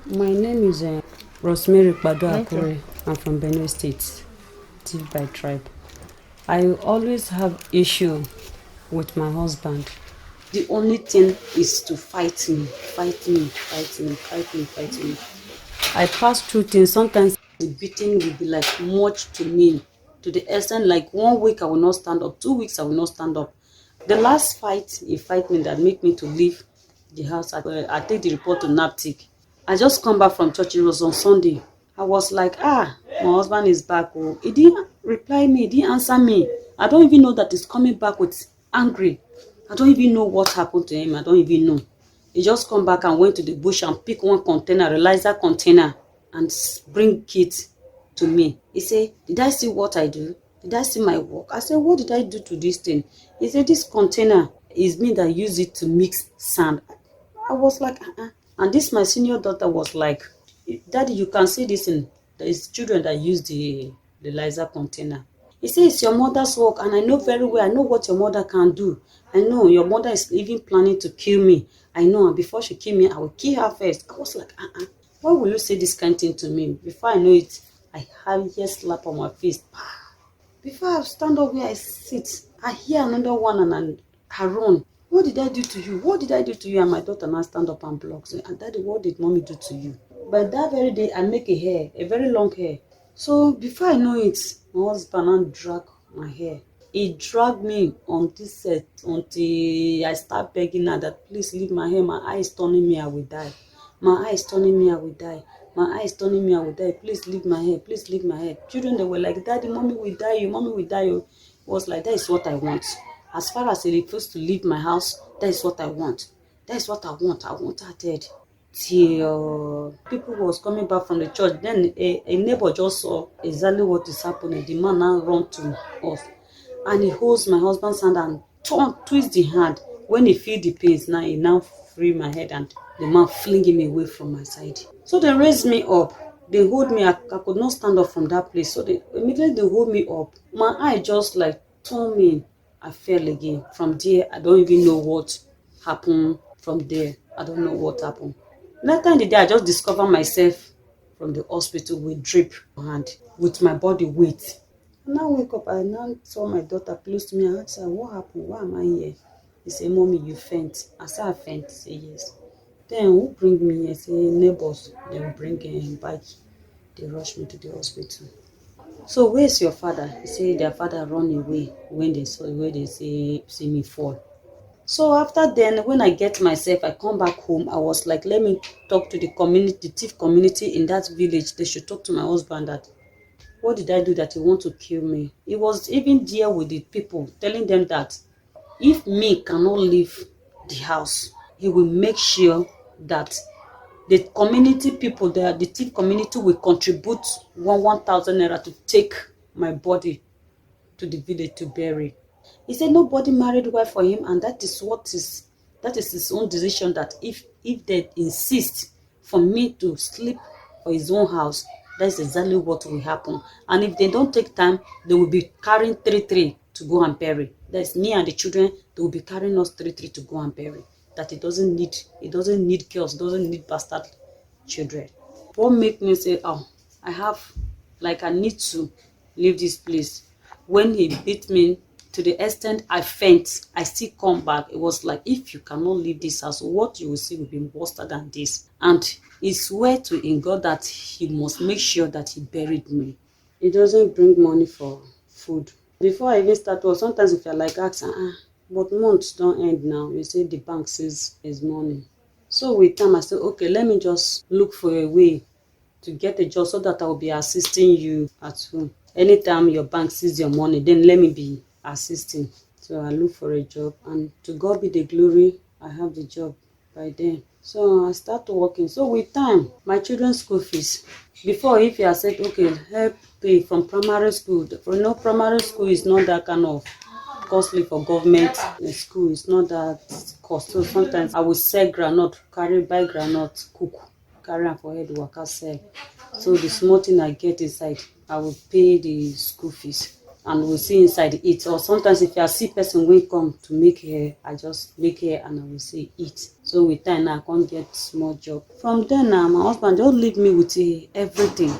My name is Rosemary Okay. Akure. I'm from Benue State, Thief by tribe. I always have issue with my husband. The only thing is to fight me, fight me, fight me, fight me, fight me. I pass through things. Sometimes the beating will be like much to me, to the extent like 1 week I will not stand up, 2 weeks I will not stand up. The last fight he fight me that make me to leave the house. I take the report to NAPTIC. I just come back from church. It was on Sunday. I was like, my husband is back. Oh, he didn't reply me. He didn't answer me. I don't even know that he's coming back with angry. I don't even know what happened to him. I don't even know. He just come back and went to the bush and pick one container, realizer container, and bring it to me. He said, did I see what I do? Did I see my work? I said, what did I do to this thing? He said, this container is me that use it to mix sand. I was like, And this my senior daughter was like, Daddy, you can see this in there is children that use the Liza container. He said it's your mother's work, and I know very well. I know what your mother can do. I know your mother is even planning to kill me. I know, and before she kill me, I will kill her first. I was like, why will you say this kind of thing to me? Before I know it, I have a slap on my face. Before I stand up where I sit, I hear another one and I run. What did I do to you? What did I do to you? And my daughter now stand up and block. So, and Daddy, what did mommy do to you? But that very day, I make a very long hair. So before I know it, my husband now drag my hair. He dragged me on this set until I start begging her that please leave my hair. My eye is turning me, I will die. My eye is turning me, I will die. My eye is turning me, I will die. Please leave my hair. Please leave my hair. Children, they were like, Daddy, mommy will die. You, mommy will die. You. It was like, that is what I want. As far as he refused to leave my house, that is what I want. That is what I want. I want her dead. Till people was coming back from the church, then a neighbor just saw exactly what is happening. The man now run to us, and he holds my husband's hand and twist the hand. When he feel the pains, now he now free my head, and the man fling him away from my side. So they raised me up. They hold me. I could not stand up from that place. So they immediately they hold me up. My eye just like told me I fell again. From there, I don't even know what happened. From there, I don't know what happened. Later in the day, I just discovered myself from the hospital with drip and with my body weight. And I wake up, I now saw my daughter close to me. I asked her, what happened? Why am I here? He said, Mommy, you faint. I said, I faint. He said, yes. Then who bring me here? Say neighbors. They will bring him back. They rush me to the hospital. So where's your father? He said their father run away when they see me fall. So after then, when I get myself, I come back home. I was like, let me talk to the community, the thief community in that village. They should talk to my husband that what did I do that he want to kill me? He was even there with the people, telling them that if me cannot leave the house, he will make sure that the community people there, the thief community will contribute 1,000 naira to take my body to the village to bury. He said nobody married wife for him, and that is his own decision. That if they insist for me to sleep for his own house, that's exactly what will happen. And if they don't take time, they will be carrying three to go and bury. That's me and the children. They will be carrying us three to go and bury. That it doesn't need girls, doesn't need bastard children. What make me say, oh, I have, like, I need to leave this place. When he beat me to the extent I faint, I still come back. It was like, if you cannot leave this house, what you will see will be worse than this. And he swear to in God that he must make sure that he buried me. He doesn't bring money for food. Before I even start work, sometimes if you're like asking, but months don't end now. You say the bank says there's money. So with time, I said, okay, let me just look for a way to get a job so that I will be assisting you at home. Anytime your bank sees your money, then let me be assisting. So I look for a job, and to God be the glory, I have the job by then. So I start working. So with time, my children's school fees. Before, if you had said, okay, help pay from primary school, primary school is not that kind of costly for government school. It's not that cost. So sometimes I will sell groundnut, buy groundnut, cook, carry am for head waka sell. So the small thing I get inside, I will pay the school fees, and we'll see inside eat. Or sometimes if I see person wey come to make hair, I just make hair and I will say eat. So So with time now I can't get small job. From then now my husband just leave me with everything.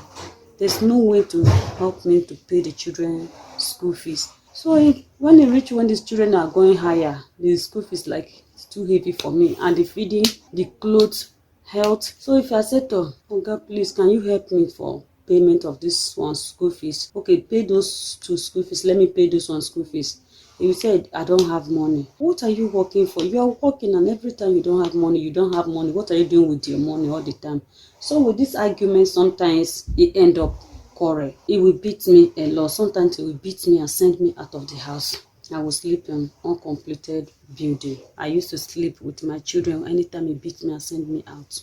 There's no way to help me to pay the children school fees. So when it reach when these children are going higher, the school fees like it's too heavy for me, and the feeding, the clothes, health. So if I said to Oga, please can you help me for payment of this one school fees? Okay, pay those two school fees. Let me pay this one school fees. You said I don't have money. What are you working for? You are working, and every time you don't have money, you don't have money. What are you doing with your money all the time? So with this argument, sometimes it end up quarrel. He will beat me a lot. Sometimes he will beat me and send me out of the house. I will sleep in uncompleted building. I used to sleep with my children. Anytime he beat me and send me out.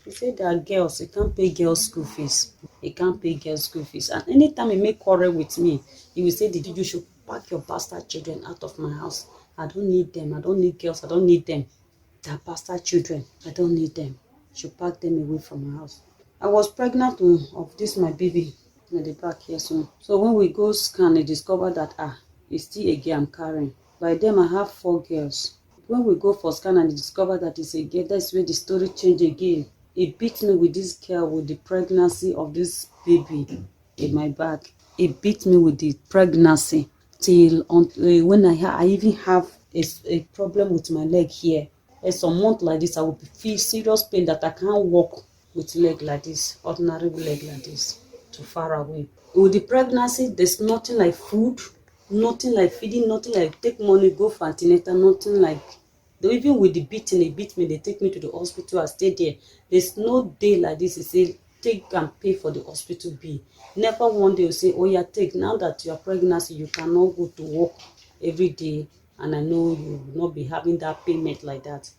He said there are girls, he can't pay girls school fees. He can't pay girls school fees. And anytime he make quarrel with me, he will say, you should pack your bastard children out of my house. I don't need them. I don't need girls. I don't need them. They're bastard children. I don't need them. You should pack them away from my house. I was pregnant of this my baby in the back here soon. So when we go scan, they discover that it's still a girl I'm carrying. By then I have 4 girls. When we go for scan and they discover that it's a girl, that's where the story change again. He beat me with this girl with the pregnancy of this baby in my back. He beat me with the pregnancy till when I even have a problem with my leg here. Some month like this, I will feel serious pain that I can't walk with leg like this, ordinary leg like this, too far away. With the pregnancy, there's nothing like food, nothing like feeding, nothing like take money, go for antenatal, nothing like. Even with the beating, they beat me, they take me to the hospital, I stay there. There's no day like this, they say, take and pay for the hospital bill. Never one day you say, oh yeah, take, now that you are pregnant, you cannot go to work every day, and I know you will not be having that payment like that.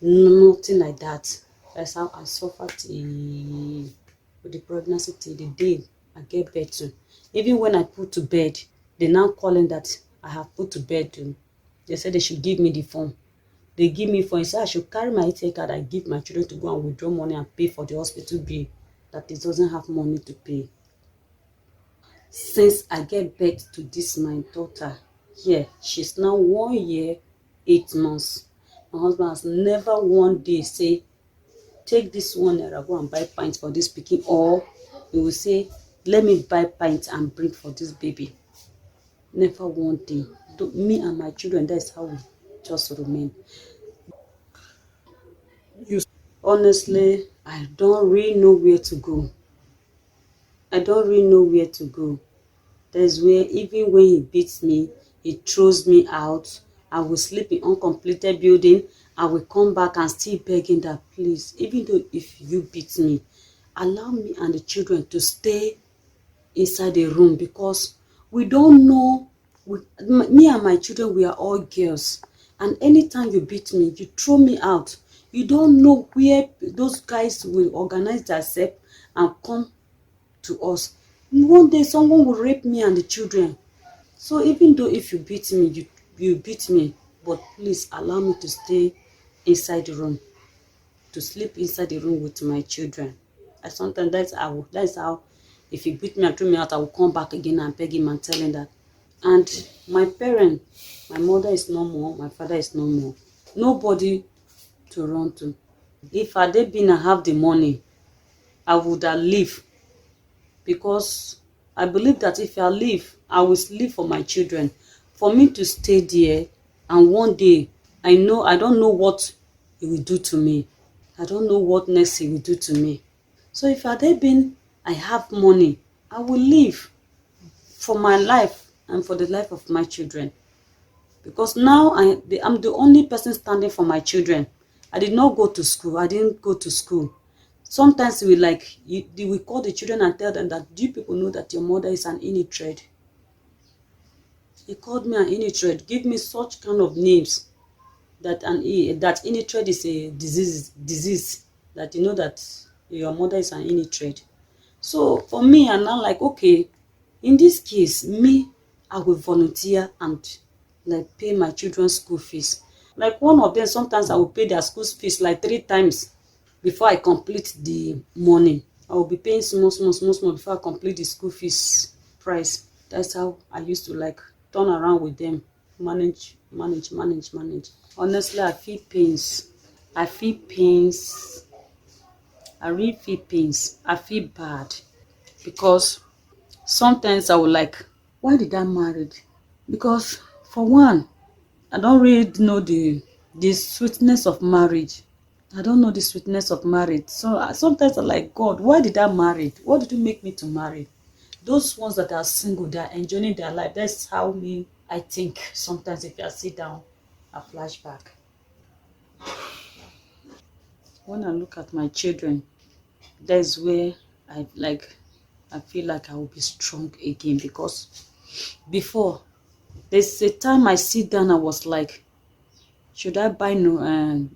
Nothing like that. That's how I suffered with the pregnancy till the day I get birth to. Even when I put to bed, they now calling that I have put to bed too. They said they should give me the form. They give me form. They say I should carry my ATM card and give my children to go and withdraw money and pay for the hospital bill that it doesn't have money to pay. Since I get birth to this my daughter, yeah, she's now 1 year, 8 months. My husband has never one day say, take this £1, go and buy pints for this pikin, or he will say, let me buy pints and bring for this baby. Never one day. Me and my children, that's how we just remain. Honestly, I don't really know where to go. I don't really know where to go. That's where even when he beats me, he throws me out. I will sleep in uncompleted building. I will come back and still begging that, please, even though if you beat me, allow me and the children to stay inside the room, because we don't know. Me and my children, we are all girls, and anytime you beat me, you throw me out. You don't know where those guys will organize themselves and come to us. One day someone will rape me and the children. So even though if you beat me, you beat me, but please allow me to stay inside the room, to sleep inside the room with my children. And sometimes that's how if you beat me and throw me out, I will come back again and beg him and tell him that. And my parent, my mother is no more, my father is no more. Nobody to run to. If I had been and have the money, I would have leave, because I believe that if I leave, I will leave for my children. For me to stay there, and one day, I don't know what he will do to me. I don't know what next he will do to me. So if I had been, I have money, I will leave for my life and for the life of my children. Because now I'm the only person standing for my children. I did not go to school. I didn't go to school. Sometimes we call the children and tell them that, do you people know that your mother is an illiterate? He called me an illiterate, give me such kind of names, that illiterate is a disease, that you know that your mother is an illiterate. So for me, I'm now like, okay, in this case, I will volunteer and like pay my children's school fees. Like one of them, sometimes I will pay their school fees like 3 times before I complete the money. I will be paying small before I complete the school fees price. That's how I used to like turn around with them, manage. Honestly, I feel pains. I feel pains. I really feel pains. I feel bad because sometimes I would like, why did I marry? Because for one, I don't really know the sweetness of marriage. I don't know the sweetness of marriage. So sometimes I'm like, God, why did I marry? What did you make me to marry? Those ones that are single, they are enjoying their life. That's how me I think sometimes if I sit down, I flashback. When I look at my children, that's where I feel like I will be strong again because before there's a time I sit down, I was like, should I buy no and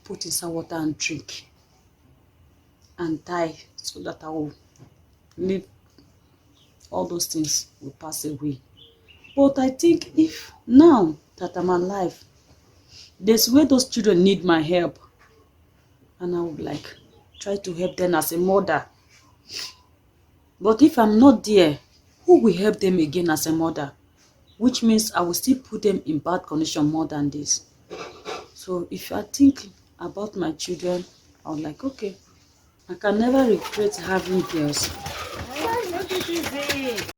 put inside water and drink and die so that I will live, all those things will pass away. But I think if now that I'm alive, there's where those children need my help, and I would like try to help them as a mother. But if I'm not there, who will help them again as a mother? Which means I will still put them in bad condition more than this. So if I think about my children, I'm like, okay, I can never regret having girls.